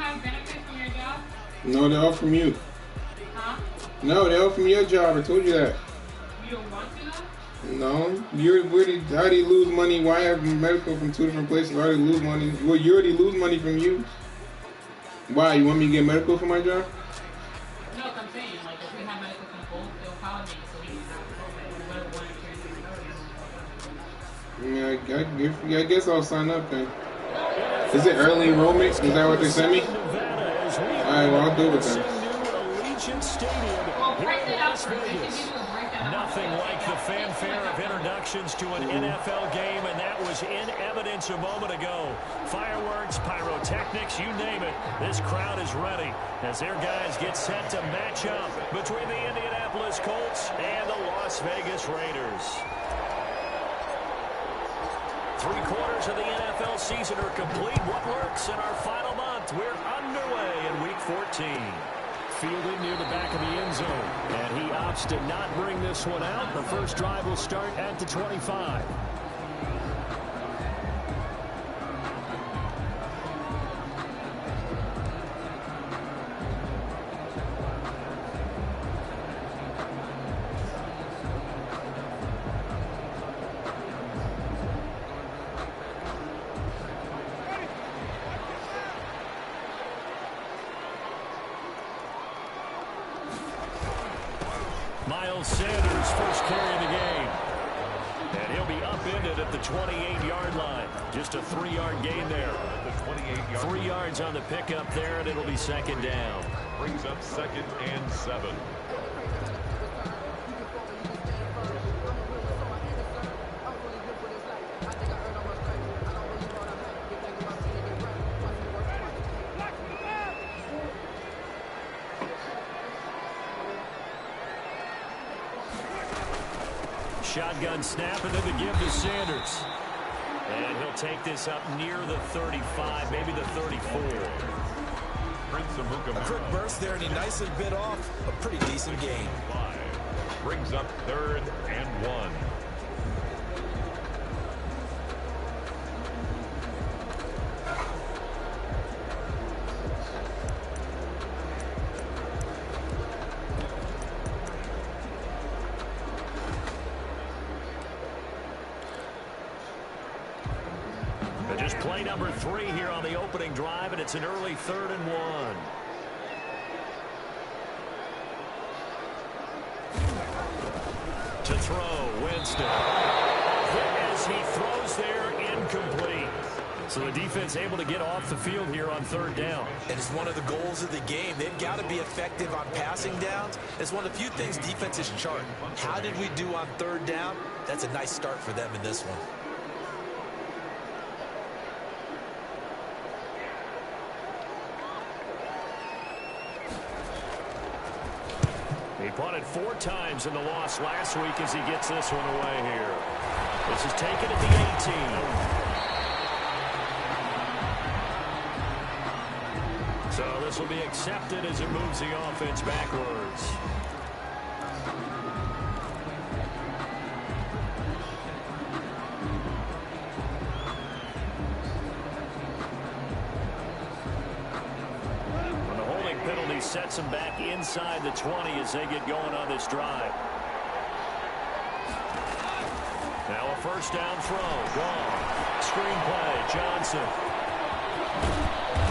have benefits from your job? No, they're all from you. Huh? No, they're all from your job. I told you that. You don't want to though? No, how do you lose money? Why have medical from two different places? Why do you lose money? Well, you already lose money from you. Why? You want me to get medical for my job? No, I'm saying, like, if we have medical from both, they'll call me so we can have one insurance. Yeah, I guess I'll sign up then. Is it early enrollment? Is that what they sent me? Alright, well, I'll do it then. Well, print it out for me. Nothing like the fanfare of introductions to an NFL game, and that was in evidence a moment ago. Fireworks, pyrotechnics, you name it. This crowd is ready as their guys get set to match up between the Indianapolis Colts and the Las Vegas Raiders. 3/4 of the NFL season are complete. What works in our final month? We're underway in Week 14. Fielded near the back of the end zone. And he opts to not bring this one out. The first drive will start at the 25. Sanders first carry of the game. And he'll be upended at the 28-yard line. Just a 3-yard gain there. The 28-yard 3 yards on the pickup there, and it'll be second down. Brings up 2nd and 7. Shotgun snap, and then the give to Sanders. And he'll take this up near the 35, maybe the 34. A quick burst there, and he nicely bit off a pretty decent gain. Brings up 3rd and 1. Just play number 3 here on the opening drive, and it's an early 3rd and 1. To throw, Winston. Hit as he throws there, incomplete. So the defense able to get off the field here on 3rd down. And it's one of the goals of the game. They've got to be effective on passing downs. It's one of the few things defenses chart. How did we do on 3rd down? That's a nice start for them in this one. He punted 4 times in the loss last week as he gets this one away here. This is taken at the 18. So this will be accepted as it moves the offense backwards. Sets them back inside the 20 as they get going on this drive. Now a first down throw. Gone. Screen play. Johnson.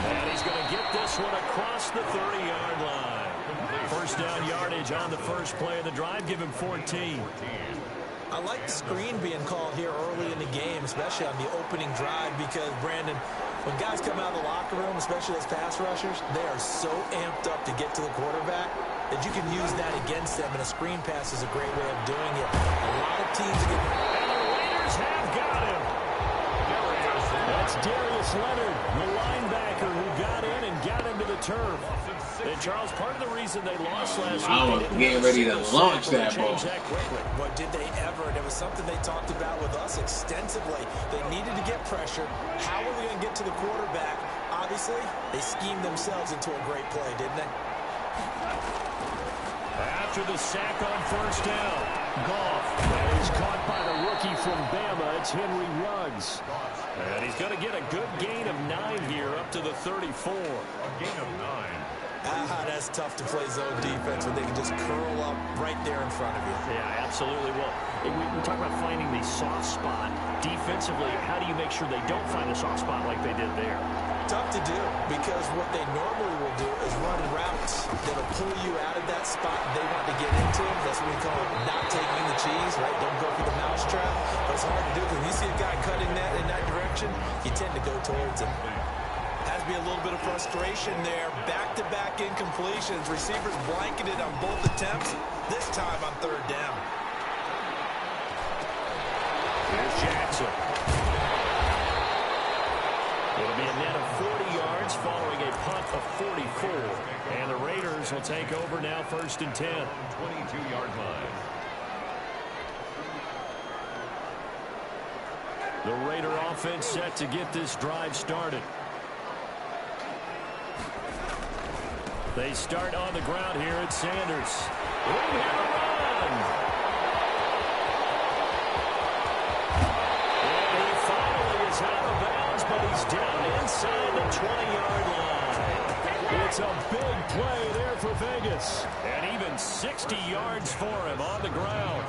And he's going to get this one across the 30-yard line. First down yardage on the first play of the drive. Give him 14. I like the screen being called here early in the game, especially on the opening drive, because, Brandon, when guys come out of the locker room, especially as pass rushers, they are so amped up to get to the quarterback that you can use that against them, and a screen pass is a great way of doing it. A lot of teams are getting... And the Raiders have got him. That's Darius Leonard, the linebacker who got in and got into the turf. And, Charles, part of the reason they lost last week... I was getting ready to launch that ball. But did they ever? And it was something they talked about with us extensively. They needed to get pressure. How were they going to get to the quarterback? Obviously, they schemed themselves into a great play, didn't they? After the sack on first down, Goff is caught by the rookie rookie from Bama, it's Henry Ruggs. And he's going to get a good gain of 9 here, up to the 34. A gain of 9. That's tough to play zone defense when they can just curl up right there in front of you. Yeah, absolutely. Well, we talk about finding the soft spot. Defensively, how do you make sure they don't find the soft spot like they did there? Tough to do, because what they normally will do is run routes that'll pull you out of that spot they want to get into. That's what we call not taking the cheese, right? Don't go for the mousetrap. But it's hard to do, because when you see a guy cutting that in that direction, you tend to go towards him. Has to be a little bit of frustration there. Back-to-back incompletions. Receivers blanketed on both attempts, this time on 3rd down. Here's Jackson. It'll be a net of 40 yards following a punt of 44. And the Raiders will take over now, 1st and 10. 22-yard line. The Raider offense set to get this drive started. They start on the ground here at Sanders. Room here to run. And he finally is out of bounds, but he's down inside the 20-yard line. It's a big play there for Vegas. And even 60 yards for him on the ground.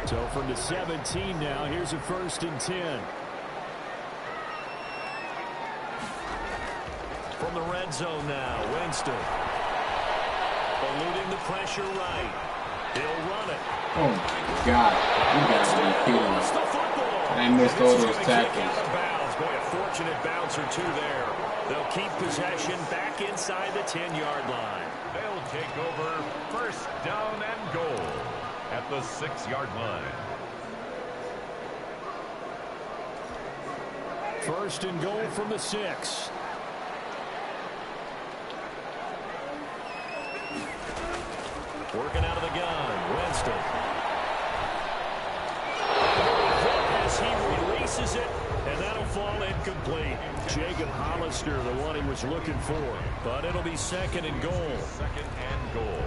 So from the 17 now, here's a 1st and 10. From the red zone now, Winston. Eluding the pressure right. He'll run it. Oh my God. You gotta be kidding me. They missed all those tackles. Boy, a fortunate bounce or two there. They'll keep possession back inside the 10-yard line. They'll take over 1st down and goal at the 6-yard line. 1st and goal from the 6. Working out of the gun, Winston. As he releases it, and that'll fall incomplete. Jacob Hollister, the one he was looking for. But it'll be 2nd and goal. 2nd and goal.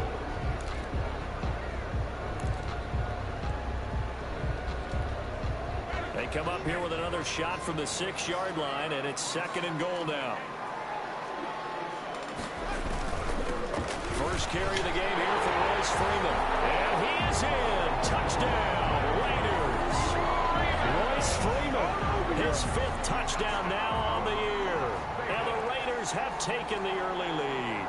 They come up here with another shot from the 6-yard line, and it's 2nd and goal now. First carry of the game here for Royce Freeman. And he is in. Touchdown, Raiders. Royce Freeman, his 5th touchdown now on the year. And the Raiders have taken the early lead.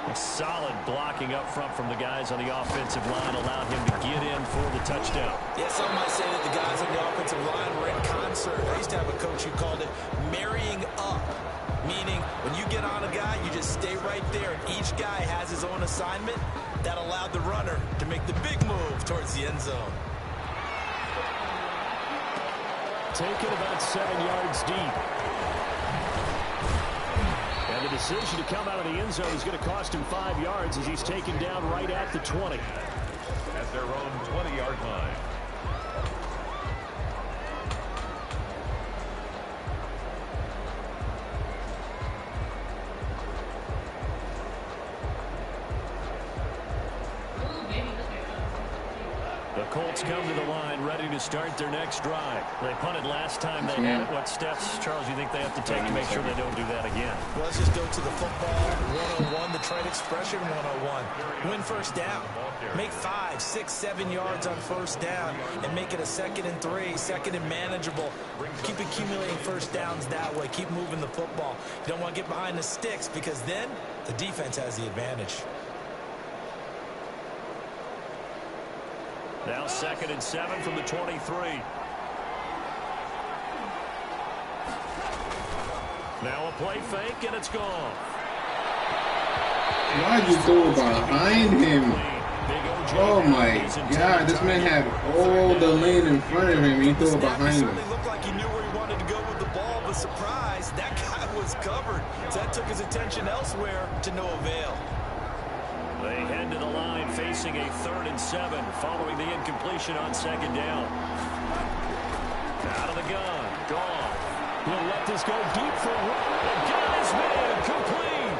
A solid blocking up front from the guys on the offensive line allowed him to get in for the touchdown. Yeah, some might say that the guys on the offensive line were in concert. I used to have a coach who called it marrying up, meaning when you get on a guy, you just stay right there, and each guy has his own assignment. That allowed the runner to make the big move towards the end zone. Taken about 7 yards deep. And the decision to come out of the end zone is going to cost him 5 yards as he's taken down right at the 20. At their own 20-yard line. The Colts come to the line ready to start their next drive. They punted last time they had it. What steps, Charles, do you think they have to take to make sure they don't do that again? Well, let's just go to the football 101, the trade expression 101. Win 1st down. Make 5, 6, 7 yards on 1st down and make it a 2nd and 3, 2nd and manageable. Keep accumulating 1st downs that way. Keep moving the football. You don't want to get behind the sticks, because then the defense has the advantage. Now 2nd and 7 from the 23. Now a play fake, and it's gone. Why'd you throw behind him? Oh my God, this man had all the lane in front of him. He threw it behind him. It looked like he knew where he wanted to go with the ball, but surprise, that guy was covered. So that took his attention elsewhere to no avail. They head to the line facing a 3rd and 7 following the incompletion on 2nd down. Out of the gun. Gone. He'll let this go deep for one. The gun is made complete.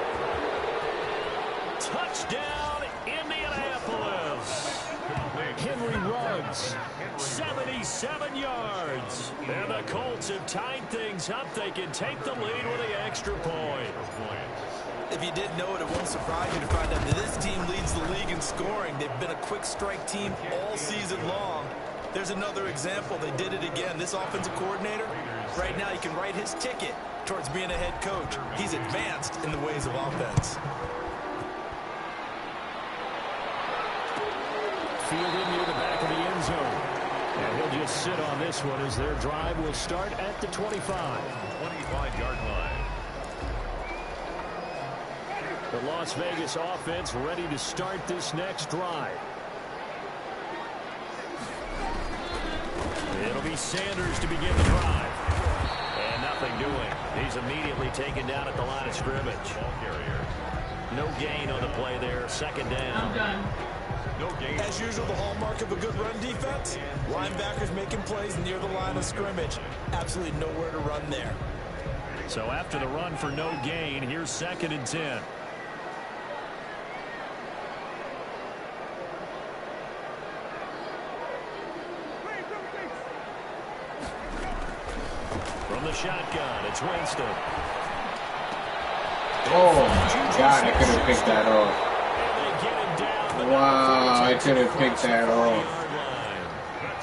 tied things up. They can take the lead with the extra point. If you didn't know it, it won't surprise you to find out that this team leads the league in scoring. They've been a quick strike team all season long. There's another example. They did it again. This offensive coordinator, right now he can write his ticket towards being a head coach. He's advanced in the ways of offense. Fielded near the back of the end zone. And he'll just sit on this one as their drive will start at the 25. 25-yard line. The Las Vegas offense ready to start this next drive. It'll be Sanders to begin the drive. And nothing doing. He's immediately taken down at the line of scrimmage. Ball carrier. No gain on the play there. Second down. I'm done. No gain. As usual, the hallmark of a good run defense, linebackers making plays near the line of scrimmage. Absolutely nowhere to run there. So after the run for no gain, here's 2nd and 10. From the shotgun, it's Winston. Oh my God, I could have picked that off. Wow, I could have picked that off.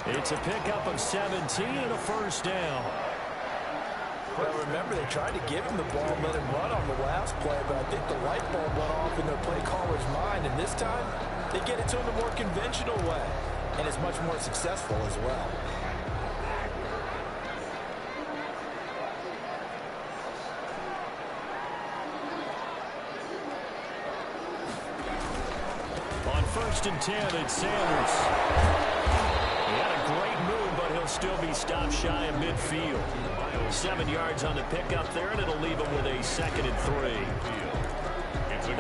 It's a pickup of 17 and a first down. Well, remember, they tried to give him the ball and let him run on the last play, but I think the light bulb went off in their play caller's mind, and this time, they get it to him the more conventional way, and it's much more successful as well. On 1st and 10, it's Sanders. He had a great move, but he'll still be stopped shy of midfield. 7 yards on the pickup there, and it'll leave him with a 2nd and 3.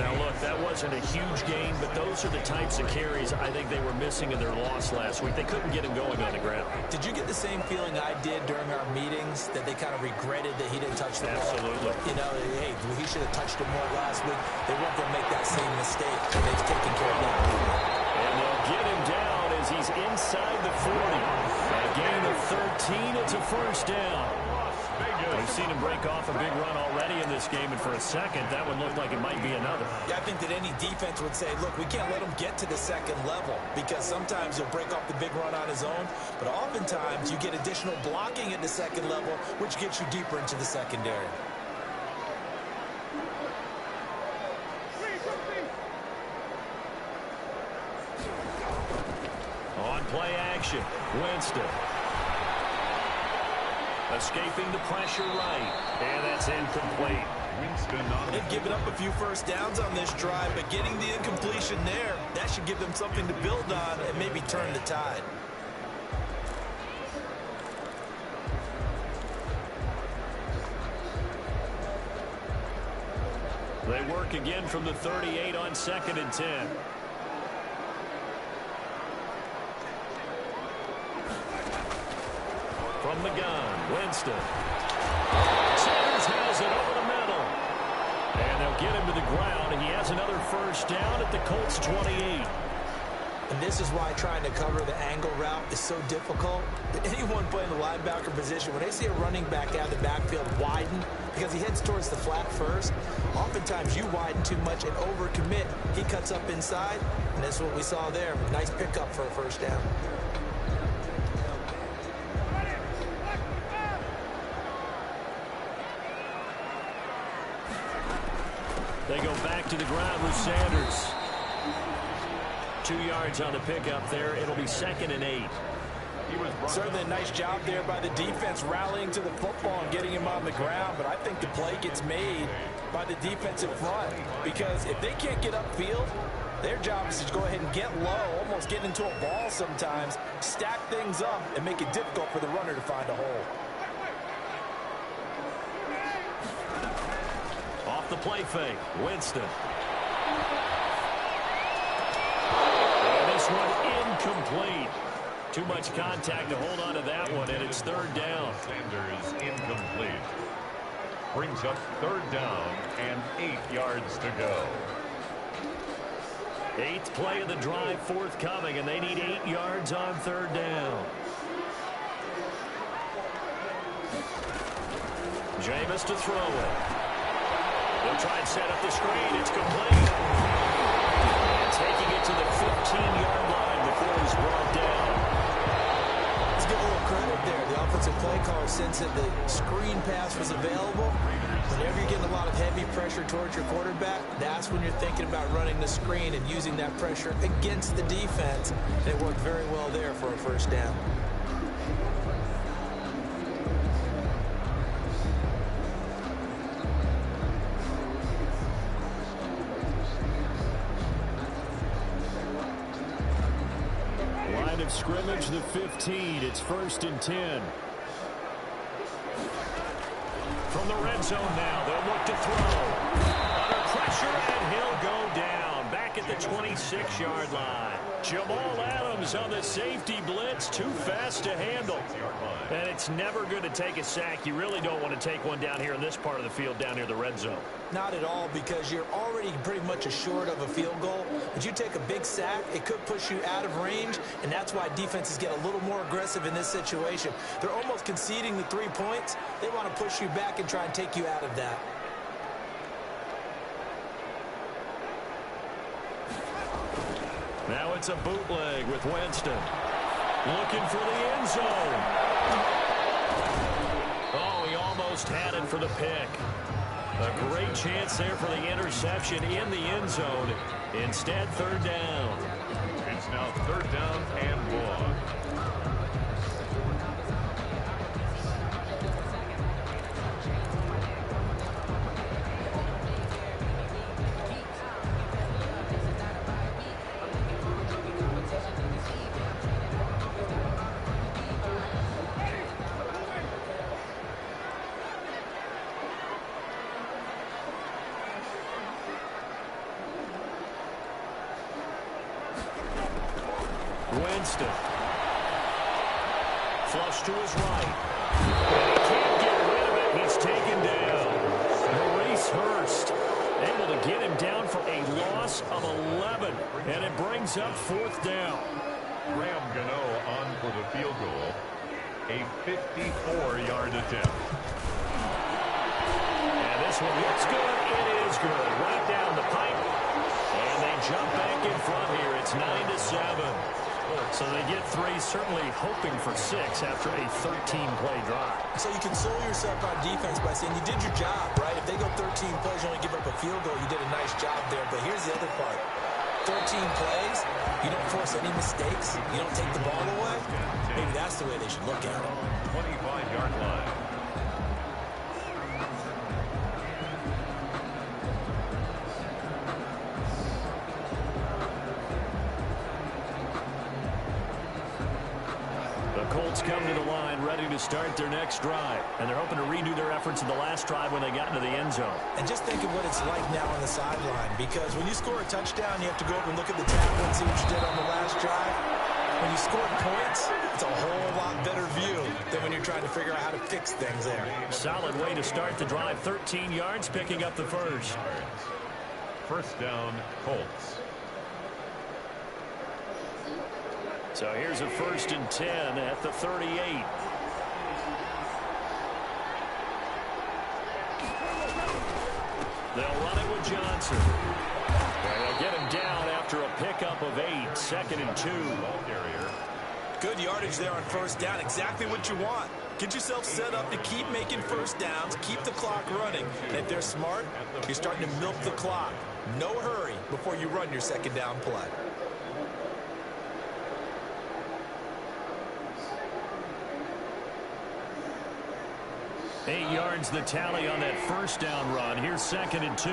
Now, look, that wasn't a huge gain, but those are the types of carries I think they were missing in their loss last week. They couldn't get him going on the ground. Did you get the same feeling I did during our meetings, that they kind of regretted that he didn't touch the ball? Absolutely. You know, hey, he should have touched it more last week. They weren't going to make that same mistake, and they've taken care of that. And they'll get him down as he's inside the 40. A gain of 13, it's a first down. We've seen him break off a big run already in this game, and for a second, that would look like it might be another. Yeah, I think that any defense would say, look, we can't let him get to the second level, because sometimes he'll break off the big run on his own, but oftentimes you get additional blocking at the second level, which gets you deeper into the secondary. On play action, Winston. Escaping the pressure right, and that's incomplete. Winston on They've given up a few first downs on this drive, but getting the incompletion there, that should give them something to build on and maybe turn the tide. They work again from the 38 on 2nd and 10. From the gun, Winston. Sanders has it over the middle. And they'll get him to the ground. He has another first down at the Colts 28. And this is why trying to cover the angle route is so difficult. Anyone playing the linebacker position, when they see a running back out of the backfield widen, because he heads towards the flat first, oftentimes you widen too much and overcommit. He cuts up inside, and that's what we saw there. Nice pickup for a first down. They go back to the ground with Sanders. 2 yards on the pickup there. It'll be 2nd and 8. Certainly a nice job there by the defense rallying to the football and getting him on the ground, but I think the play gets made by the defensive front, because if they can't get upfield, their job is to go ahead and get low, almost get into a ball sometimes, stack things up, and make it difficult for the runner to find a hole. Off the play fake, Winston. And this one incomplete. Too much contact to hold on to that one, and it's 3rd down. Sanders incomplete. Brings up 3rd down and 8 yards to go. 8th play of the drive forthcoming, and they need 8 yards on 3rd down. Jameis to throw it. They'll try and set up the screen. It's complete. And taking it to the 15-yard line before he's brought down. Let's give a little credit there. The offensive play caller sensed that the screen pass was available. Whenever you're getting a lot of heavy pressure towards your quarterback, that's when you're thinking about running the screen and using that pressure against the defense. And it worked very well there for a first down. Line of scrimmage, the 15. It's 1st and 10. From the red zone now, they'll look to throw. Under pressure, and he'll go down. Back at the 26-yard line. Jamal Adams on the safety blitz. Too fast to handle. And it's never good to take a sack. You really don't want to take one down here in this part of the field, down near the red zone. Not at all, because you're already pretty much assured of a field goal. But you take a big sack, it could push you out of range, and that's why defenses get a little more aggressive in this situation. They're almost conceding the 3 points. They want to push you back and try and take you out of that. Now it's a bootleg with Winston. Looking for the end zone. Oh, he almost had it for the pick. A great chance there for the interception in the end zone. Instead, 3rd down. It's now 3rd down and 1. Winston. Flush to his right. And he can't get rid of it. He's taken down. Maurice Hurst able to get him down for a loss of 11. And it brings up 4th down. Graham Gano on for the field goal. A 54-yard attempt. And this one looks good. It is good. Right down the pipe. And they jump back in front here. It's 9-7. So they get 3, certainly hoping for 6 after a 13-play drive. So you console yourself on defense by saying you did your job, right? If they go 13 plays, you only give up a field goal, you did a nice job there. But here's the other part. 13 plays, you don't force any mistakes, you don't take the ball away. Maybe that's the way they should look at it. 25-yard line. Colts come to the line ready to start their next drive. And they're hoping to redo their efforts in the last drive when they got into the end zone. And just think of what it's like now on the sideline, because when you score a touchdown, you have to go up and look at the tablet and see what you did on the last drive. When you score points, it's a whole lot better view than when you're trying to figure out how to fix things there. Solid way to start the drive. 13 yards, picking up the first. 1st down, Colts. So here's a 1st and 10 at the 38. They'll run it with Johnson. And they'll get him down after a pickup of 8. 2nd and 2. Good yardage there on 1st down. Exactly what you want. Get yourself set up to keep making 1st downs, keep the clock running. And if they're smart, you're starting to milk the clock. No hurry before you run your 2nd down play. Eight yards the tally on that 1st down run. Here's 2nd and 2.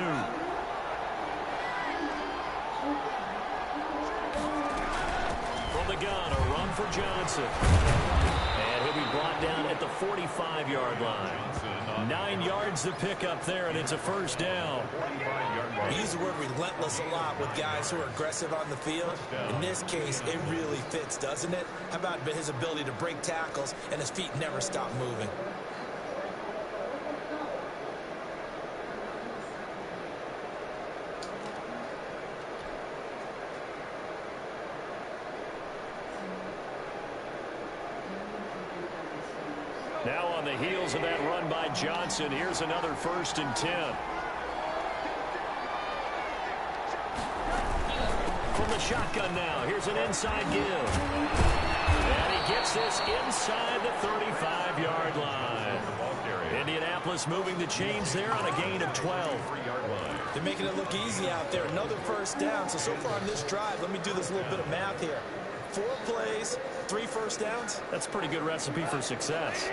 From the gun, a run for Johnson. And he'll be brought down at the 45-yard line. 9 yards to pick up there, and it's a 1st down. We use the word relentless a lot with guys who are aggressive on the field. In this case, it really fits, doesn't it? How about his ability to break tackles and his feet never stop moving? Now on the the heels of that run by Johnson. Here's another 1st and 10. From the shotgun now, here's an inside give. And he gets this inside the 35-yard line. Indianapolis moving the chains there on a gain of 12. They're making it look easy out there. Another 1st down. So far on this drive, let me do this little bit of math here. 4 plays, 3 1st downs. That's a pretty good recipe for success.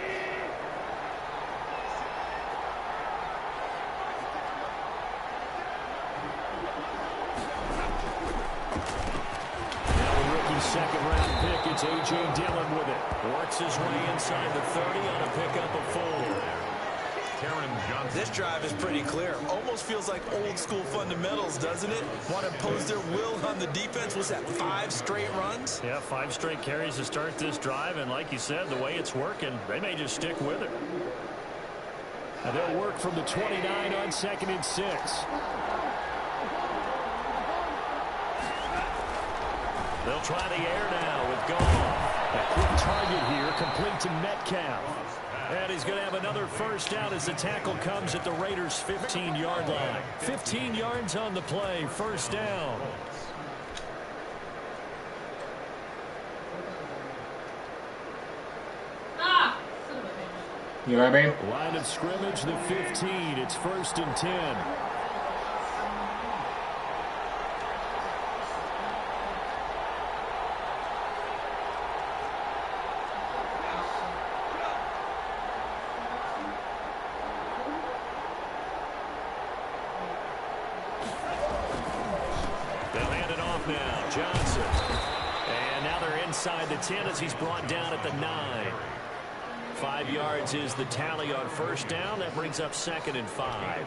Second-round pick, it's A.J. Dillon with it. Works his way inside the 30 on a pickup of 4. This drive is pretty clear. Almost feels like old-school fundamentals, doesn't it? Want to impose their will on the defense. Was that 5 straight runs? Yeah, 5 straight carries to start this drive, and like you said, the way it's working, they may just stick with it. And they'll work from the 29 on 2nd and 6. They'll try the air now with Goff. A quick target here, complete to Metcalf. And he's going to have another 1st down as the tackle comes at the Raiders' 15-yard line. 15 yards on the play, 1st down. You all right, babe? Line of scrimmage, the 15. It's 1st and 10. Johnson. And now they're inside the 10 as he's brought down at the 9. 5 yards is the tally on 1st down. That brings up 2nd and 5.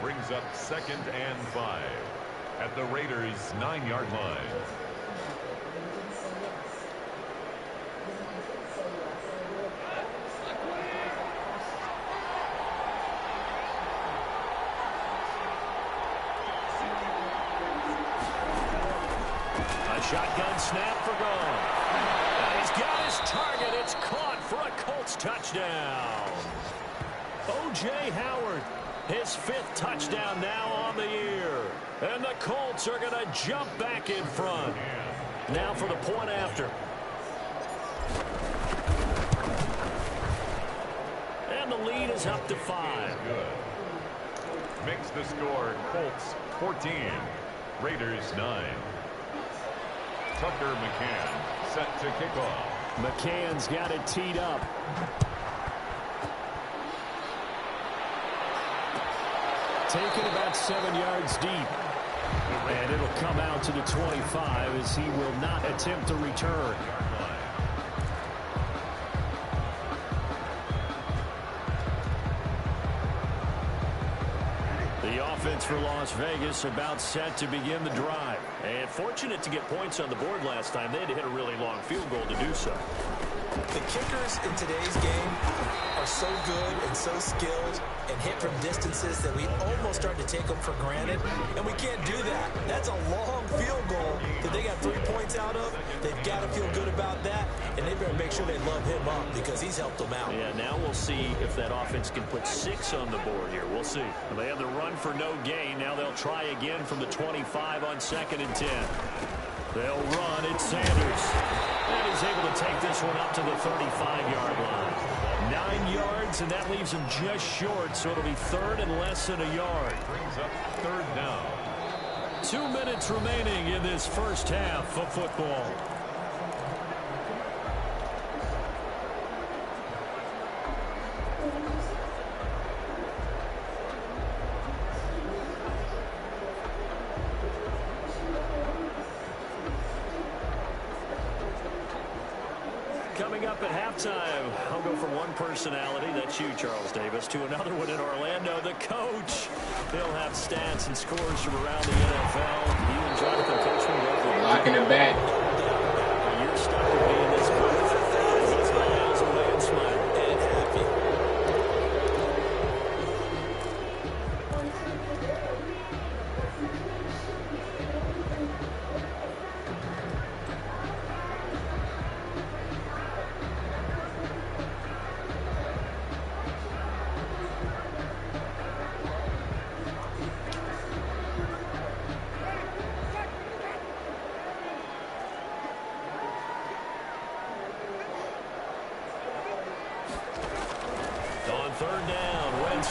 Brings up 2nd and 5 at the Raiders' 9-yard line. Shotgun snap for Goff. And he's got his target. It's caught for a Colts touchdown. O.J. Howard, his 5th touchdown now on the year. And the Colts are going to jump back in front. Now for the point after. And the lead is up to 5. Good. Makes the score Colts 14, Raiders 9. Tucker McCann set to kick off. McCann's got it teed up. Taken about 7 yards deep. And it'll come out to the 25 as he will not attempt to return. The offense for Las Vegas about set to begin the drive. And fortunate to get points on the board last time. They had to hit a really long field goal to do so. The kickers in today's game are so good and so skilled and hit from distances that we almost start to take them for granted. And we can't do that. That's a long field goal that they got 3 points out of. They've got to feel good about that. And they better make sure they love him up because he's helped them out. Yeah, now we'll see if that offense can put 6 on the board here. We'll see. They have the run for no gain. Now they'll try again from the 25 on 2nd and 10. They'll run. It's Sanders. And he's able to take this one up to the 35-yard line. 9 yards, and that leaves him just short, so it'll be 3rd and less than a yard. Brings up 3rd down. 2 minutes remaining in this first half of football. Coming up at halftime, I'll go from one personality, that's you, Charles Davis, to another one in Orlando, the coach. He'll have stats and scores from around the NFL. You and Jonathan Coachman both locking it back. You're stuck with me in this booth. He's miles away and smiling and happy.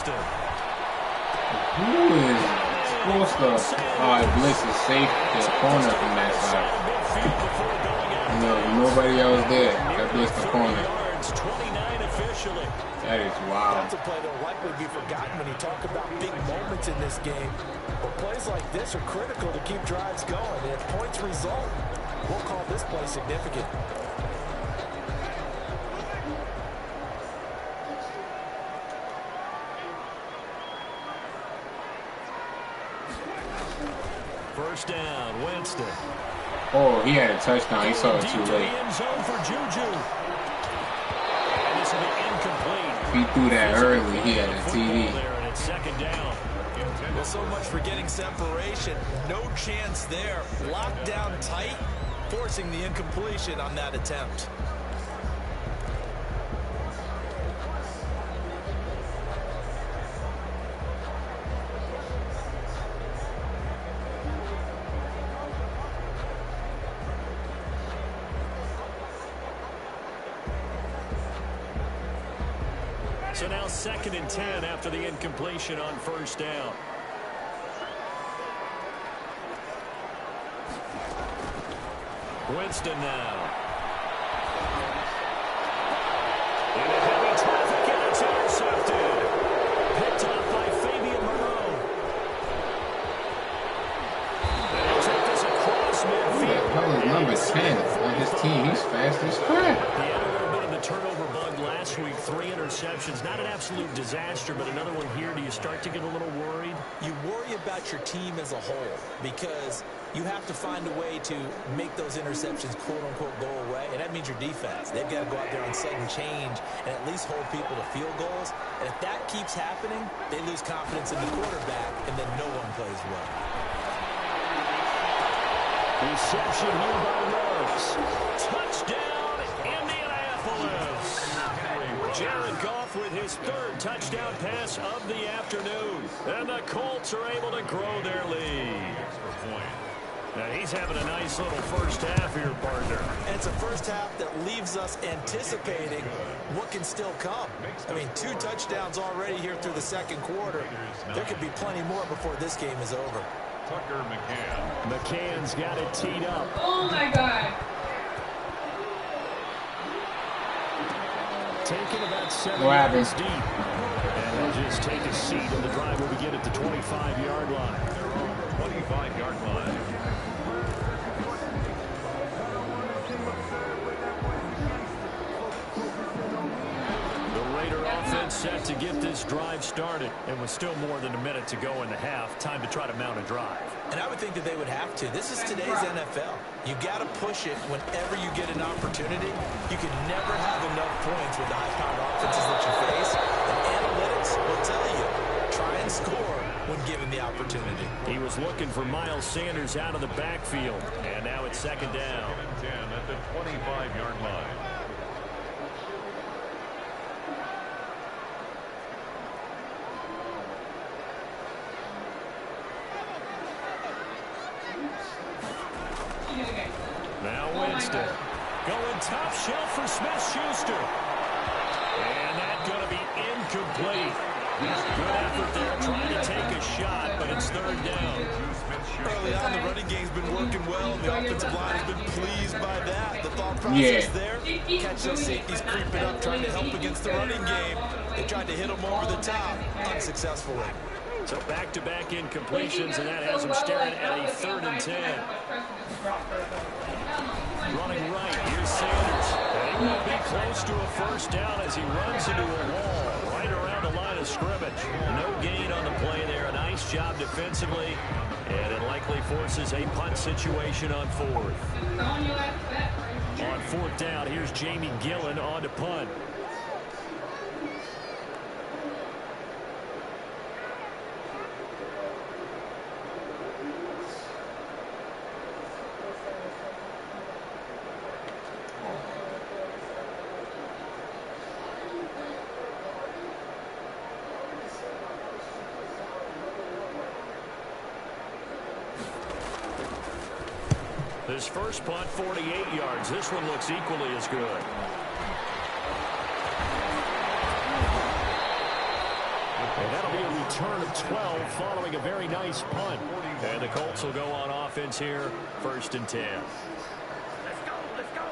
Winston. Who is supposed to? Oh, Blitz is safe to the corner from that side. No, nobody else there. That Blitz the corner. 29 officially. That is wild. That's a play that will likely be forgotten when you talk about big moments in this game. But plays like this are critical to keep drives going. And if points result, we'll call this play significant. First down, Winston. Oh, he had a touchdown. He saw it too late. If he threw that early, he had a TD. Second down. Well, so much for getting separation. No chance there. Locked down tight, forcing the incompletion on that attempt. So now 2nd and 10 after the incompletion on first down. Winston now. Into heavy traffic, and it's intercepted. Picked off by Fabian Moreau. And he'll take this across midfield. Who the hell is number 10 on his team? He's fast as crap. He had a little bit of the turnover bug last week. 3 interceptions. Not an absolute disaster, but another one here. Do you start to get a little worried? You worry about your team as a whole because you have to find a way to make those interceptions, quote-unquote, go away, and that means your defense. They've got to go out there on sudden change and at least hold people to field goals. And if that keeps happening, they lose confidence in the quarterback, and then no one plays well. Reception here by Rose. Touchdown, Indianapolis. Jared Goff with his 3rd touchdown pass of the afternoon. And the Colts are able to grow their lead. Now he's having a nice little first half here, partner. And it's a first half that leaves us anticipating what can still come. I mean, 2 touchdowns already here through the 2nd quarter. There could be plenty more before this game is over. Tucker McCann. McCann's got it teed up. Oh my God. Taking about 7 yards deep. And he'll just take a seat, and the drive will begin at the 25-yard line. 25-yard line. Offense set to get this drive started, and with still more than a minute to go in the half, time to try to mount a drive. And I would think that they would have to. This is today's NFL. You got to push it whenever you get an opportunity. You can never have enough points with the high-powered offenses that you face. And analytics will tell you, try and score when given the opportunity. He was looking for Miles Sanders out of the backfield, and now it's 2nd down. 10 at the 25-yard line. Now Winston going top shelf for Smith-Schuster. And that's going to be incomplete. Good effort there trying to take a shot, but it's 3rd down. Early on, the running game's been working well. The offensive line has been pleased by that. The thought process there, catch those safeties creeping up, trying to help against the running game. They tried to hit them over the top, unsuccessfully. So back-to-back incompletions, and that has them staring at a 3rd and 10. Running right, here's Sanders. And he will be close to a first down as he runs into a wall right around the line of scrimmage. No gain on the play there. A nice job defensively, and it likely forces a punt situation on 4th. On 4th down, here's Jamie Gillen on to punt. This first punt, 48 yards. This one looks equally as good. And that'll return of 12 following a very nice punt. And the Colts will go on offense here, 1st and 10. Let's go, let's go.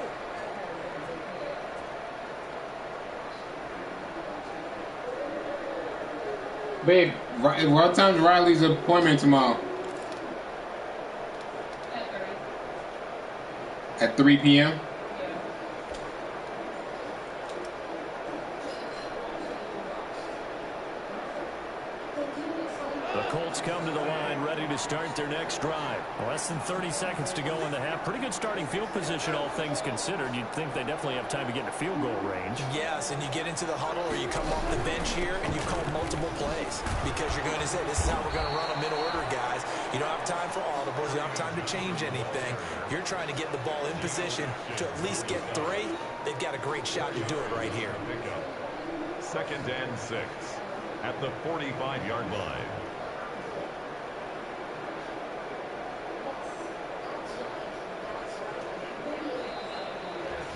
Babe, what time's Riley's appointment tomorrow? At 3 p.m.? The Colts come to the line ready to start their next drive. Less than 30 seconds to go in the half. Pretty good starting field position, all things considered. You'd think they definitely have time to get into field goal range. Yes, and you get into the huddle or you come off the bench here and you call multiple plays because you're going to say, this is how we're going to run them in order, guys. You don't have time for audibles. You don't have time to change anything. You're trying to get the ball in position to at least get 3. They've got a great shot to do it right here. 2nd and 6 at the 45-yard line.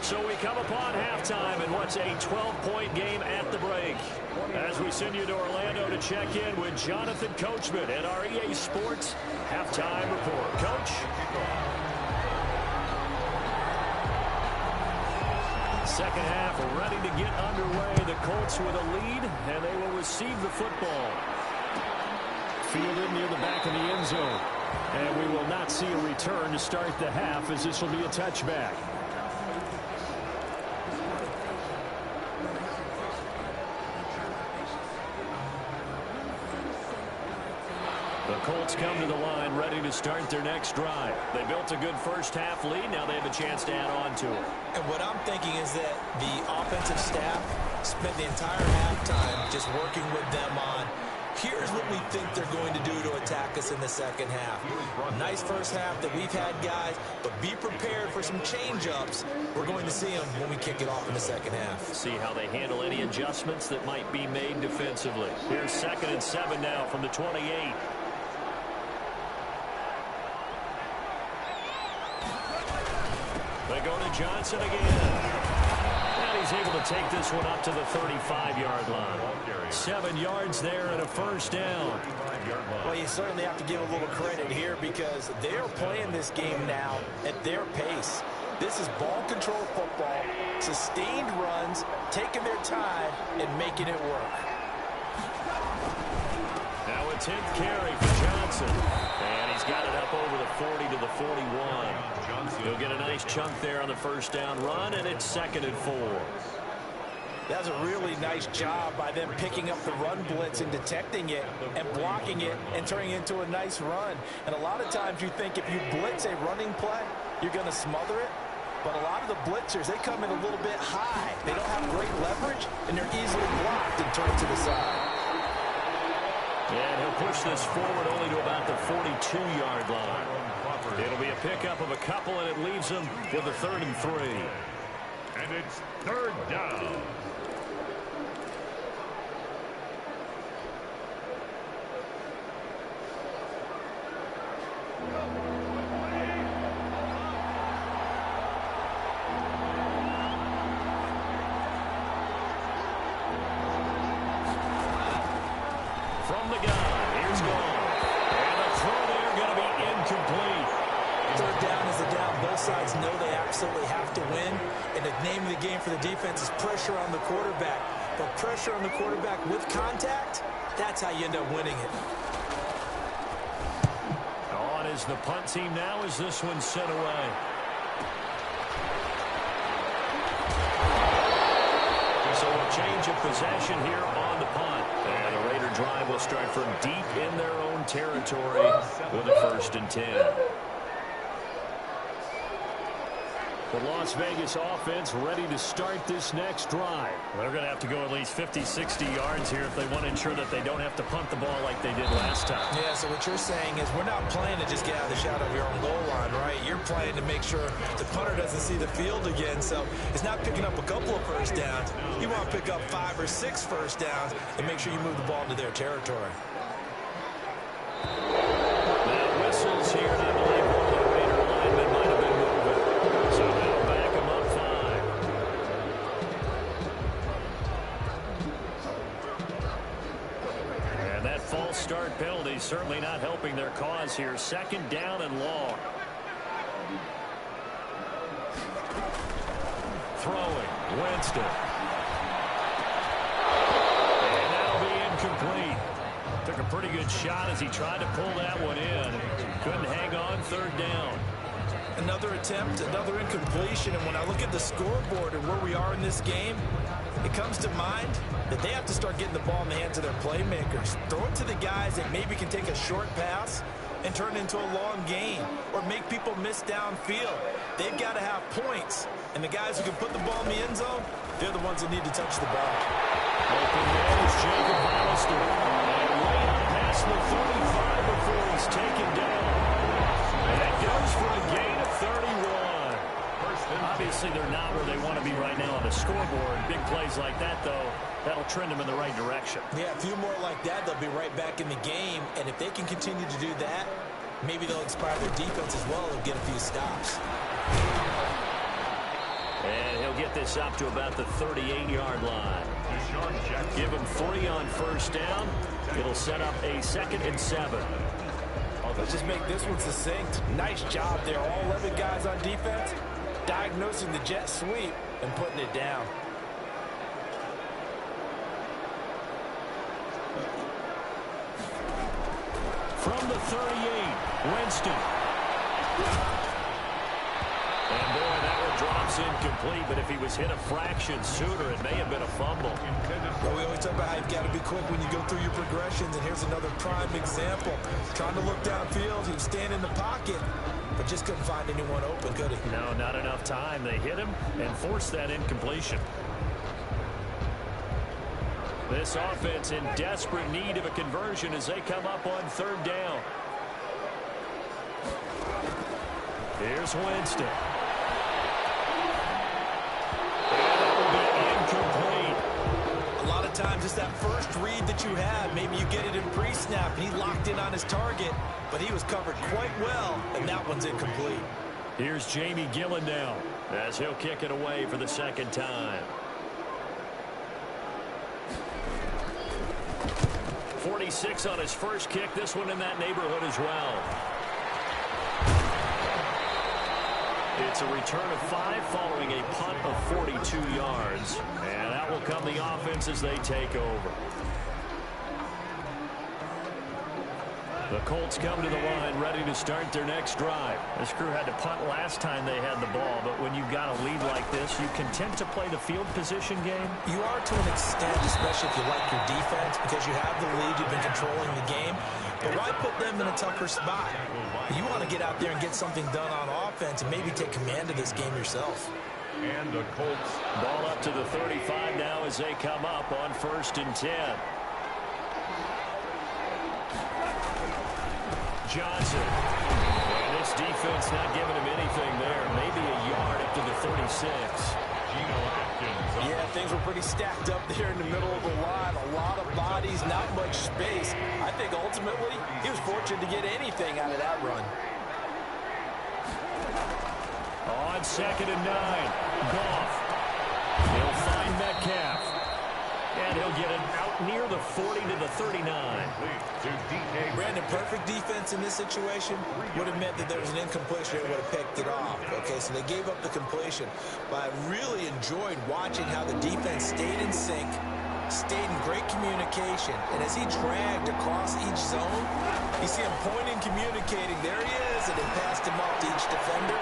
So we come upon halftime in what's a 12-point game at the break. As we send you to Orlando to check in with Jonathan Coachman at our EA Sports Halftime Report. Coach? Second half ready to get underway. The Colts with a lead, and they will receive the football. Fielded near the back of the end zone. And we will not see a return to start the half, as this will be a touchback. The Colts come to the line ready to start their next drive. They built a good first half lead. Now they have a chance to add on to it. And what I'm thinking is that the offensive staff spent the entire halftime just working with them on, here's what we think they're going to do to attack us in the second half. Nice first half that we've had, guys, but be prepared for some change-ups. We're going to see them when we kick it off in the second half. See how they handle any adjustments that might be made defensively. Here's 2nd and 7 now from the 28. They go to Johnson again. And he's able to take this one up to the 35-yard line. 7 yards there and a first down. Well, you certainly have to give a little credit here because they're playing this game now at their pace. This is ball control football, sustained runs, taking their time and making it work. Now a 10th carry for Johnson. And he's got it up over the 40 to the 41. He'll get a nice chunk there on the first down run, and it's 2nd and 4. That's a really nice job by them picking up the run blitz and detecting it and blocking it and turning it into a nice run. And a lot of times you think if you blitz a running play, you're going to smother it. But a lot of the blitzers, they come in a little bit high. They don't have great leverage, and they're easily blocked and turned to the side. And he'll push this forward only to about the 42-yard line. It'll be a pickup of a couple, and it leaves them with a 3rd and 3. And it's 3rd down. From the gun, here's Gold. And the throw there going to be incomplete. 3rd down is the down. Both sides know they absolutely have to win. And the name of the game for the defense is pressure on the quarterback. But pressure on the quarterback with contact, that's how you end up winning it. On is the punt team now as this one's sent away. So a change of possession here on the punt. And the Raider drive will start from deep in their own territory with a 1st and 10. The Las Vegas offense ready to start this next drive. They're going to have to go at least 50, 60 yards here if they want to ensure that they don't have to punt the ball like they did last time. Yeah, so what you're saying is we're not playing to just get out of the shadow of your own goal line, right? You're playing to make sure the punter doesn't see the field again. So it's not picking up a couple of first downs. You want to pick up 5 or 6 first downs and make sure you move the ball into their territory. That whistles here, and I believe one of the Raider linemen might have been moving. So they'll back him up 5. And that falls he's certainly not helping their cause here. 2nd down and long. Throwing. Winston. And that'll be incomplete. Took a pretty good shot as he tried to pull that one in. Couldn't hang on. 3rd down. Another attempt, another incompletion, and when I look at the scoreboard and where we are in this game, it comes to mind that they have to start getting the ball in the hands of their playmakers. Throw it to the guys that maybe can take a short pass and turn it into a long gain or make people miss downfield. They've got to have points, and the guys who can put the ball in the end zone, they're the ones that need to touch the ball. Open man is Jacob Hollister. And way up past the 35 before he's taken down. And that goes for a gain of 31. Obviously, they're not where they want to be right now on the scoreboard. Big plays like that, though, that'll trend them in the right direction. Yeah, a few more like that, they'll be right back in the game. And if they can continue to do that, maybe they'll inspire their defense as well. They'll get a few stops. And he'll get this up to about the 38-yard line. Give him 3 on 1st down. It'll set up a 2nd and 7. Let's just make this one succinct. Nice job there. All 11 guys on defense diagnosing the jet sweep and putting it down. From the 38, Winston. And boy, that one drops incomplete, but if he was hit a fraction sooner, it may have been a fumble. Well, we always talk about how you've got to be quick when you go through your progressions, and here's another prime example. Trying to look downfield, he was staying in the pocket, but just couldn't find anyone open, could he? No, not enough time. They hit him and forced that incompletion. This offense in desperate need of a conversion as they come up on 3rd down. Here's Winston. Times it's that first read that you have. Maybe you get it in pre-snap, and he locked in on his target, but he was covered quite well, and that one's incomplete. Here's Jamie Gillen now as he'll kick it away for the 2nd time. 46 on his first kick. This one in that neighborhood as well. It's a return of 5 following a punt of 42 yards. And out will come the offense as they take over. The Colts come to the line ready to start their next drive. This crew had to punt last time they had the ball, but when you've got a lead like this, you content to play the field position game? You are to an extent, especially if you like your defense, because you have the lead, you've been controlling the game. But why put them in a tougher spot? You want to get out there and get something done on offense and maybe take command of this game yourself. And the Colts. Ball up to the 35 now as they come up on 1st and 10. Johnson. And this defense not giving him anything there. Maybe a yard up to the 36. Yeah, things were pretty stacked up there in the middle of the line. A lot of bodies, not much space. I think ultimately he was fortunate to get anything out of that run. On 2nd and 9, Goff. He'll find Metcalf. And he'll get it out near the 40 to the 39. Brandon, perfect defense in this situation would have meant that there was an incompletion. They would have picked it off. Okay, so they gave up the completion. But I really enjoyed watching how the defense stayed in sync, stayed in great communication. And as he dragged across each zone, you see him pointing, communicating. There he is, and they passed him off to each defender.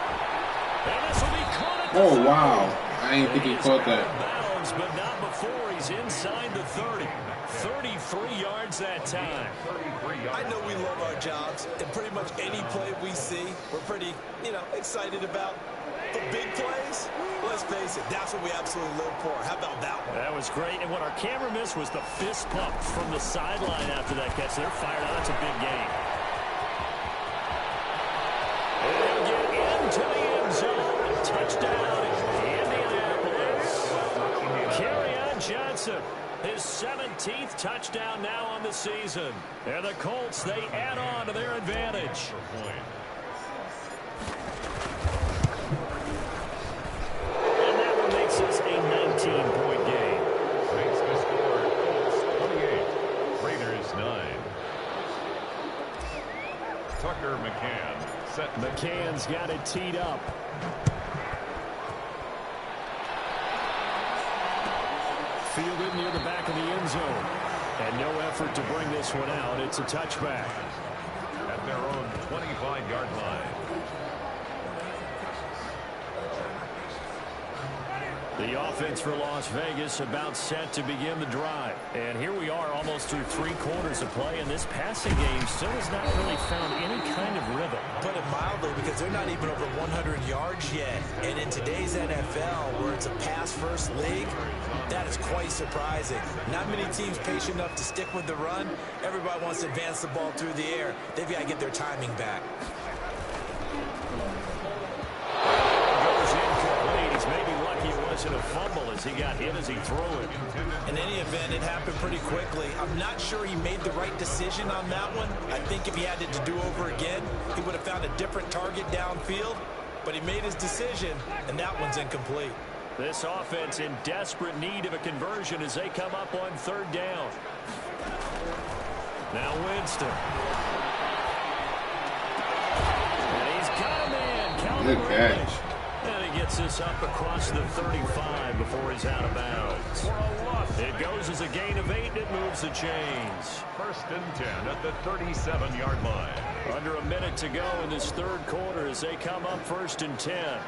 And this will be caught at the Oh, 30. wow. I didn't think he caught that. Bounds, but not before he's inside the 30. 33 yards that time. I know we love our jobs, and pretty much any play we see, we're pretty, excited about. The big plays, let's face it, that's what we absolutely live for. How about that one? That was great, and what our camera missed was the fist pump from the sideline after that catch. They're fired out. That's a big gain. And they'll get into the end zone. Touchdown, Indianapolis. Kerryon Johnson. His 17th touchdown now on the season. And the Colts, they add on to their advantage. And that one makes this a 19-point game. Makes the score Colts 28, Raiders 9. Tucker McCann set. McCann's got it teed up. Fielded near the back of the end zone. And no effort to bring this one out. It's a touchback. At their own 25-yard line. The offense for Las Vegas about set to begin the drive. And here we are almost through 3 quarters of play, and this passing game still has not really found any kind of rhythm. Put it mildly, because they're not even over 100 yards yet. And in today's NFL, where it's a pass-first league, that is quite surprising. Not many teams patient enough to stick with the run. Everybody wants to advance the ball through the air. They've got to get their timing back. He's maybe lucky it wasn't a fumble as he got hit as he threw it. In any event, it happened pretty quickly. I'm not sure he made the right decision on that one. I think if he had it to do over again, he would have found a different target downfield. But he made his decision, and that one's incomplete. This offense in desperate need of a conversion as they come up on 3rd down. Now Winston. And he's got a man. Good catch. And he gets this up across the 35 before he's out of bounds. It goes as a gain of 8, and it moves the chains. 1st and 10 at the 37-yard line. Under a minute to go in this 3rd quarter as they come up 1st and 10.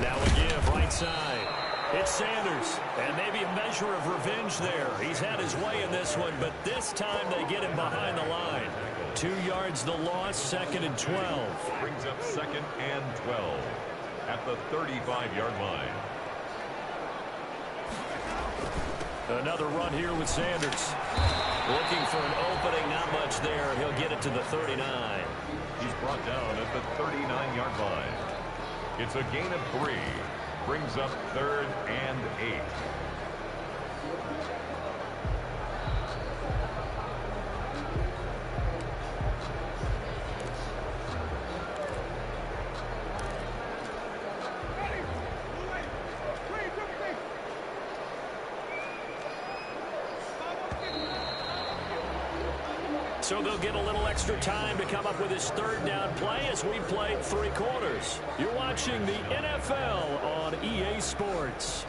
Now a give right side. It's Sanders, and maybe a measure of revenge there. He's had his way in this one, but this time they get him behind the line. 2 yards the loss, 2nd and 12. Brings up 2nd and 12 at the 35-yard line. Another run here with Sanders. Looking for an opening, not much there. He'll get it to the 39. He's brought down at the 39-yard line. It's a gain of 3. Brings up 3rd and 8. So they'll get a little extra time to come up with his 3rd down play as we played 3 quarters. You're watching the NFL on EA Sports.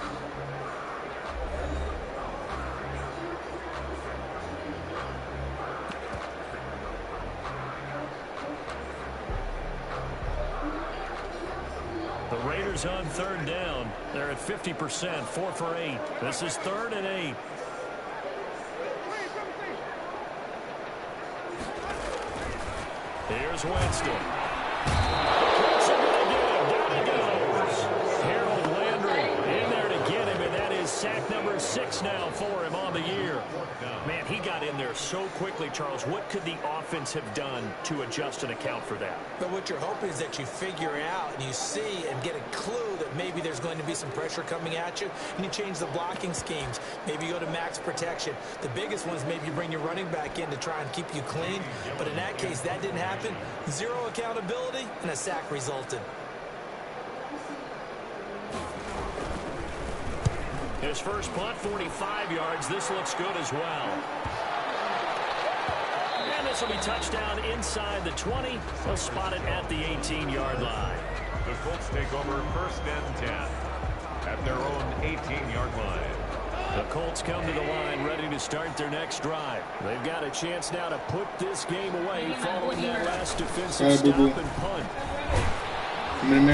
The Raiders on 3rd down. They're at 50%, 4 for 8. This is 3rd and 8. Here's Winston. Down he goes. Harold Landry in there to get him, and that is sack number 6 now for him on the year. Man, he got in there so quickly, Charles. What could the offense have done to adjust and account for that? But what you're hoping is that you figure out and you see and get a clue that maybe there's going to be some pressure coming at you, and you change the blocking schemes. Maybe you go to max protection. The biggest one is maybe you bring your running back in to try and keep you clean. But in that case, that didn't happen. 0 accountability, and a sack resulted. His first punt, 45 yards. This looks good as well. And this will be touchdown inside the 20. They'll spot it at the 18-yard line. The Colts take over 1st and 10 at their own 18-yard line. The Colts come to the line ready to start their next drive. They've got a chance now to put this game away following that last defensive stop and punt. Opening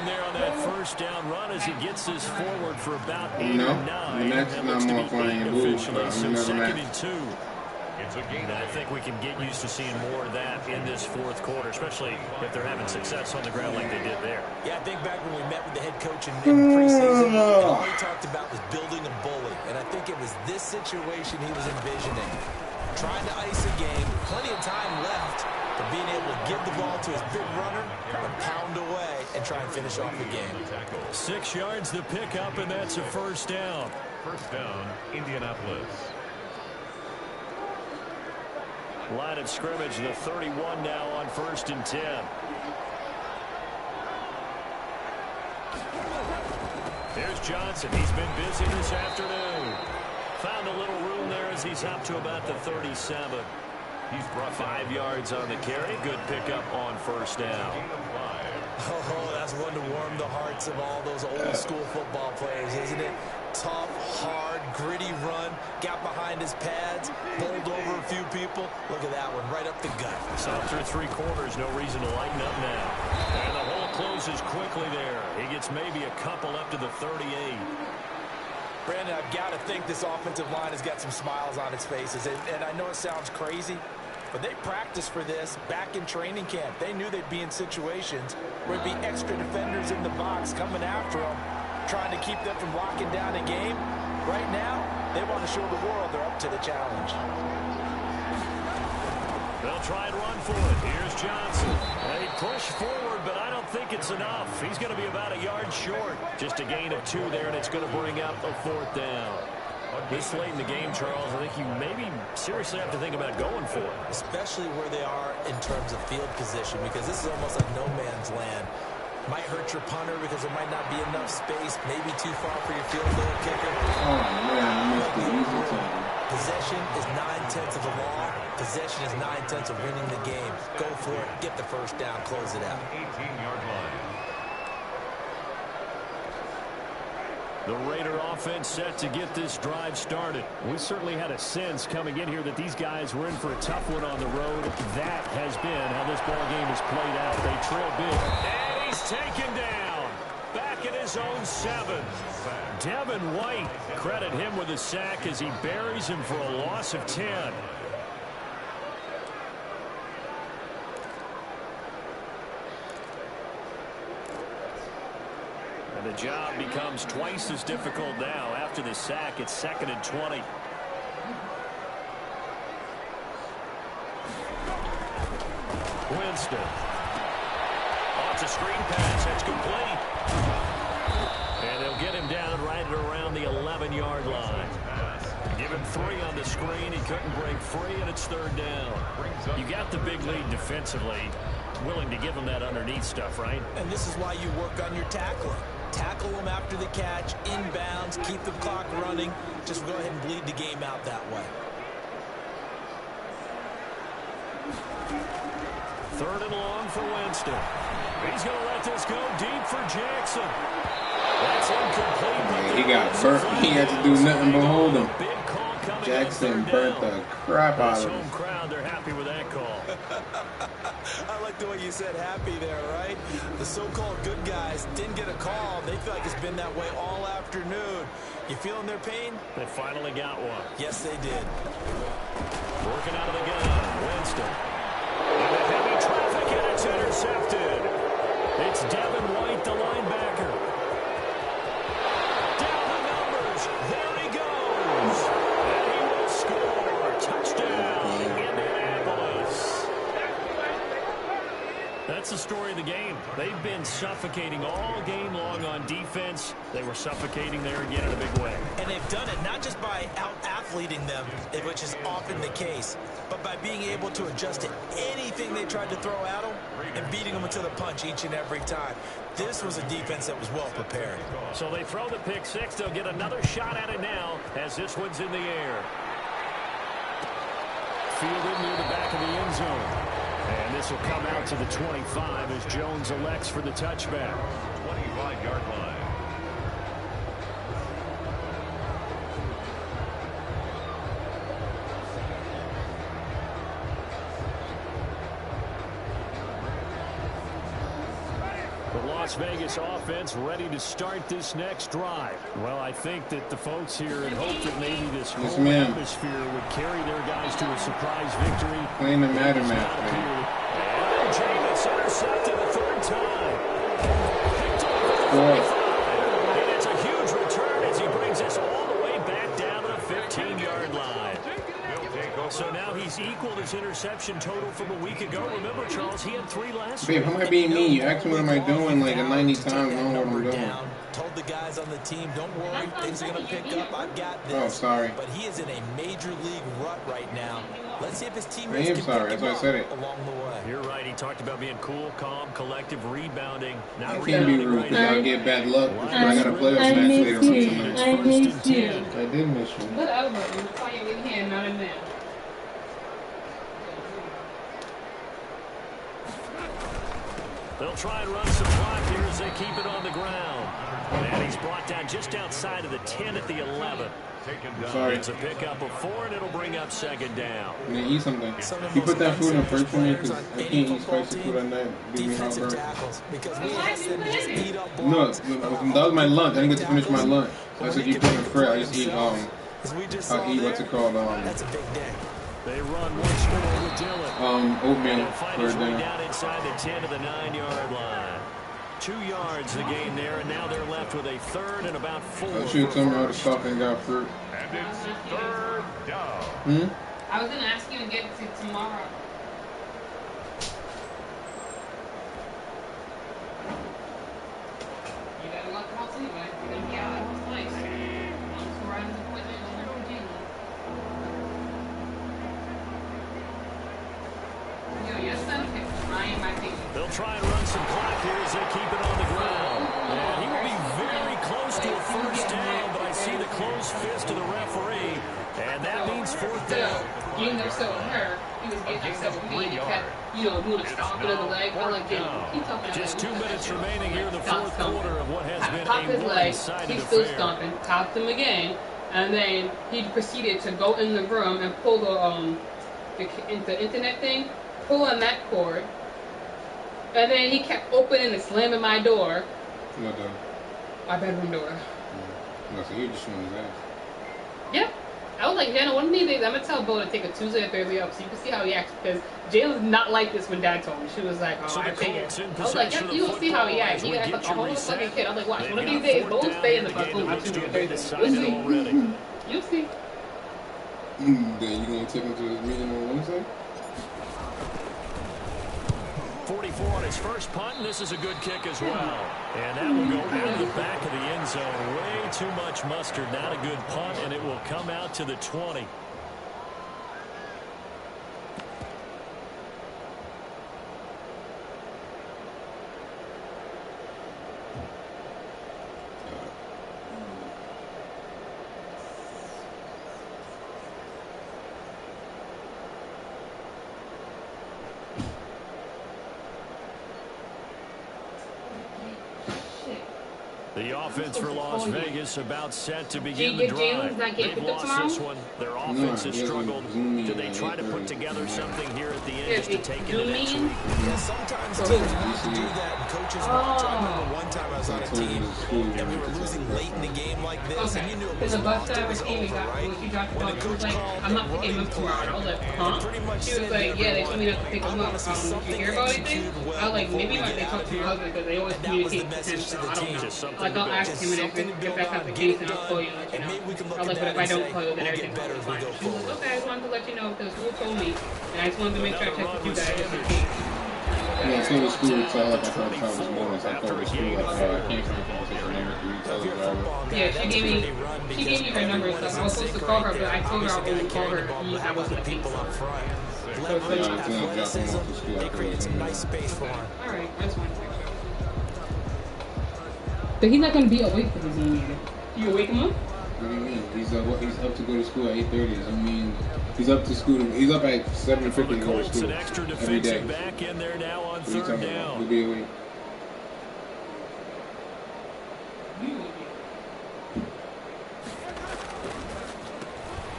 there on that 1st down run as he gets this forward for about 8 or 9. That looks to be 8 officially, so 2nd and 2. It's a gain. And I think we can get used to seeing more of that in this 4th quarter, especially if they're having success on the ground like they did there. Yeah, I think back when we met with the head coach in preseason, and all he talked about was building a bully. And I think it was this situation he was envisioning. Trying to ice a game, plenty of time left, but being able to give the ball to his big runner and pound away and try and finish off the game. 6 yards the pickup, and that's a 1st down. 1st down, Indianapolis. Line of scrimmage, the 31 now on 1st and 10. Here's Johnson. He's been busy this afternoon. Found a little room there as he's up to about the 37. He's brought 5 yards on the carry. Good pickup on first down. Oh, that's one to warm the hearts of all those old school football players, isn't it? Tough, hard, gritty run. Got behind his pads, bowled over a few people. Look at that one, right up the gut. So through 3 quarters, no reason to lighten up now. And the hole closes quickly there. He gets maybe a couple up to the 38. Brandon, I've got to think this offensive line has got some smiles on its faces. And I know it sounds crazy, but they practiced for this back in training camp. They knew they'd be in situations where there'd be extra defenders in the box coming after them, trying to keep them from locking down a game. Right now, they want to show the world they're up to the challenge. They'll try and run for it. Here's Johnson. They push forward, but I don't think it's enough. He's going to be about a yard short. Just a gain of 2 there, and it's going to bring up a 4th down. This late in the game, Charles, I think you maybe seriously have to think about going for it. Especially where they are in terms of field position, because this is almost like no man's land. Might hurt your punter because there might not be enough space, maybe too far for your field goal kicker. Oh, man, I missed the easy time. Possession is 9/10 of the law. Possession is 9/10 of winning the game. Go for it, get the first down, close it out. 18-yard line. The Raider offense set to get this drive started. We certainly had a sense coming in here that these guys were in for a tough one on the road. That has been how this ball game has played out. They trail big. And he's taken down. Back at his own 7. Devin White, credit him with a sack as he buries him for a loss of 10. And the job becomes twice as difficult now. After the sack, it's 2nd and 20. Winston. Oh, it's a screen pass. That's complete. And they'll get him down right around the 11-yard line. Give him 3 on the screen. He couldn't break free, and it's 3rd down. You got the big lead defensively. Willing to give him that underneath stuff, right? And this is why you work on your tackling. Tackle them after the catch, inbounds, keep the clock running. Just go ahead and bleed the game out that way. 3rd and long for Winston. He's going to let this go deep for Jackson. That's incomplete. Man, he got burnt. He had to do nothing but hold him. Jackson burnt the crap out of him. Home crowd, they're happy with that call. I like the way you said happy there, right? The so-called good guys didn't get a call. They feel like it's been that way all afternoon. You feeling their pain? They finally got one. Yes, they did. Working out of the gun, Winston. And the heavy traffic, and it's intercepted. It's Devin White, the linebacker. Down the numbers. There he goes. And he will score. Touchdown, Indianapolis. That's the story of the game. They've been suffocating all game long on defense. They were suffocating there again in a big way. And they've done it not just by out-athleting them, which is often the case, but by being able to adjust to anything they tried to throw at them and beating them to the punch each and every time. This was a defense that was well prepared. So they throw the pick 6. They'll get another shot at it now as this one's in the air. Fielded near the back of the end zone. And this will come out to the 25 as Jones elects for the touchback. 25-yard line. The Las Vegas offense ready to start this next drive. Well, I think that the folks here had hoped that maybe this whole atmosphere would carry their guys to a surprise victory. Playing the matter match, man. And Jameis intercepted a 3rd time. Picked off and it's a huge return as he brings us all the way back down to the 15-yard line. So now he's equaled his interception total from a week ago. Remember, Charles, he had 3 last week. Babe, how am I being me? You asked me what am I doing like a 90 times. I don't know what I'm doing. Told the guys on the team, don't worry, things are going to pick up. I've got this. Oh, sorry. But he is in a major league rut right now. Let's see if his I teammates am can sorry. pick That's him why I up said it. along the way. You're right. He talked about being cool, calm, collective, rebounding. Not I can't be rebounding rude right because now. I'll get bad luck. But I got a I playoff match miss later on you. tonight. I miss you. I did miss you. Whatever. You're playing with him, not a man. They'll try and run some clock here as they keep it on the ground. And he's brought down just outside of the 10 at the 11. Sorry. It's a pickup of 4, and it'll bring up second down. I'm gonna eat something. Some of You the put that most food in the fridge for me because unselfish I players can't on eat any spicy football food at night. Give me defensive heartburn. tackles, because we ask them to just eat up No, blocks. that was my lunch. I didn't get to finish my lunch. So I said you put it in the fridge. I just eat I'll eat what's it called? That's a big day. They run once more with Dillon. Oatmeal He'll find for his way dinner. down inside the 10 to the 9-yard line. 2 yards the gain there, and now they're left with a third and about 4. I should tell me all the stuff and got fruit. And it's third down. I was gonna ask you to get to tomorrow. You gotta lock the house anyway. You're gonna be out at home twice. I'm riding the appointment over to Jalen. Yo, your son kept trying my thing. They'll try and run some clock here as they keep it on the ground. And he will be very close to a first down, but I see the closed fist of the referee, and that means fourth down. Getting upset with her, he was getting upset with me. He kept, doing a stomping of the leg. I'm like, keep talking. Just 2 minutes remaining here in the fourth quarter of what has been Pop his a leg. one-sided He's still affair. stomping. Popped him again, and then he proceeded to go in the room and pull the internet thing, pull on that cord, and then he kept opening and slamming my door. What the? My bedroom door. So he just showing his ass. Yep. I was like, Jana, one of these days I'm gonna tell Bo to take a Tuesday or Thursday off so you can see how he acts, because Jalen's not like this when Dad told me. She was like, oh, So I the figured. Colts in I was like, possession yep, of you the will see how he football acts. as we He acts get like a you whole reset. fucking kid. I was like, watch, They've one of got these days, fourth Bo will down stay in the and the bus room game on looks Tuesday to or have been Thursday. decided already. You'll see. Then you gonna take him to his meeting on Wednesday? 44 on his first punt, and this is a good kick as well. And that will go out of the back of the end zone. Way too much mustard. Not a good punt, and it will come out to the 20. The offense for Las Vegas about set to begin the drive. They've lost this one. Their offense has struggled. Do they try to put together something here at the end just to take it to next week? Yeah, sometimes teams have to do that, and coaches watch. I remember one time I was on a team, and we were losing late in the game like this, and you knew it was lost, it was over, right? When the coach called I'm not picking him up tomorrow. I was like, huh? She was like, yeah, they told me not to pick him up. Did you hear about anything? I was like, maybe they talked to your husband because they always communicate with him, so I don't know. Like, I'll ask him, and if that's not the case, then I'll call you and let you know. I was like, but if I don't call you, then everything's going to be fine. She was like, okay, I just wanted to let you know because school told me, and I just wanted to make sure I checked with you guys just in case. Yeah, so the school would tell like I tried to tell this morning, so I told the school like, oh, I can't come to the number, can you tell the driver? Yeah, she gave me her number and stuff. I was supposed to call her, but I told her I was going to call her. I wasn't the people up front. They created some nice space for him. Alright, that's fine. But he's not going to be awake for this game either. You wake him up? What do you mean? He's up to go to school at 8:30. I mean, he's up to school. He's up at 7:50 to go to school every day. Back in there now on What are you third talking about? down. He'll be awake.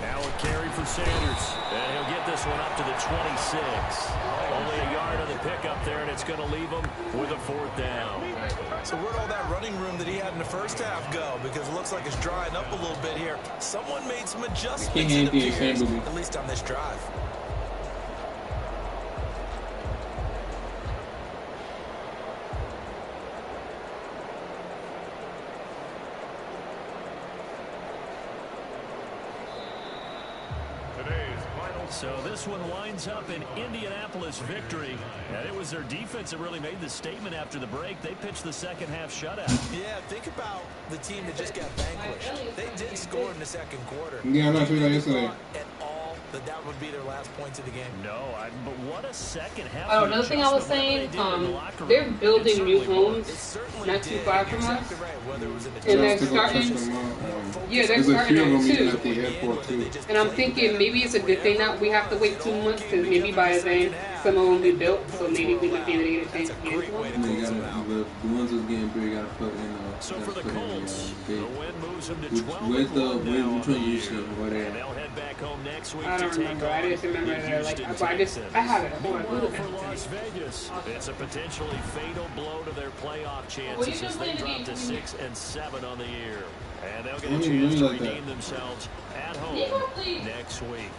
Now a carry for Sanders. And he'll get this one up to the 26. Only a yard on the pickup there, and it's going to leave him with a fourth down. So where'd all that running room that he had in the first half go? Because it looks like it's drying up a little bit here. Someone made some adjustments, it appears, at least on this drive. So this one winds up an Indianapolis victory. And it was their defense that really made the statement after the break. They pitched the second half shutout. Yeah, think about the team that just got vanquished. They did score in the second quarter. Yeah, I'm not sure that yesterday. At all that would be their last points of the game. No, but what a second half. Oh, another thing I was saying, they're building new homes not too far from us, and they're starting. Yeah, they're starting them too. And I'm thinking maybe it's a good thing that we have to wait 2 months because maybe by then some of them will be built, so maybe we might be able to get a chance to get into one. The ones that's getting big gotta put in. So for the Colts, the win moves them to 12. Where's which one you see? Where they? They'll head back home next week. I don't remember. I just remember they're like, I have it. Hold on, For Las Vegas, it's a potentially fatal blow to their playoff chances as they drop to 6 and 7 on the year. And they'll get a chance to redeem themselves at home next week.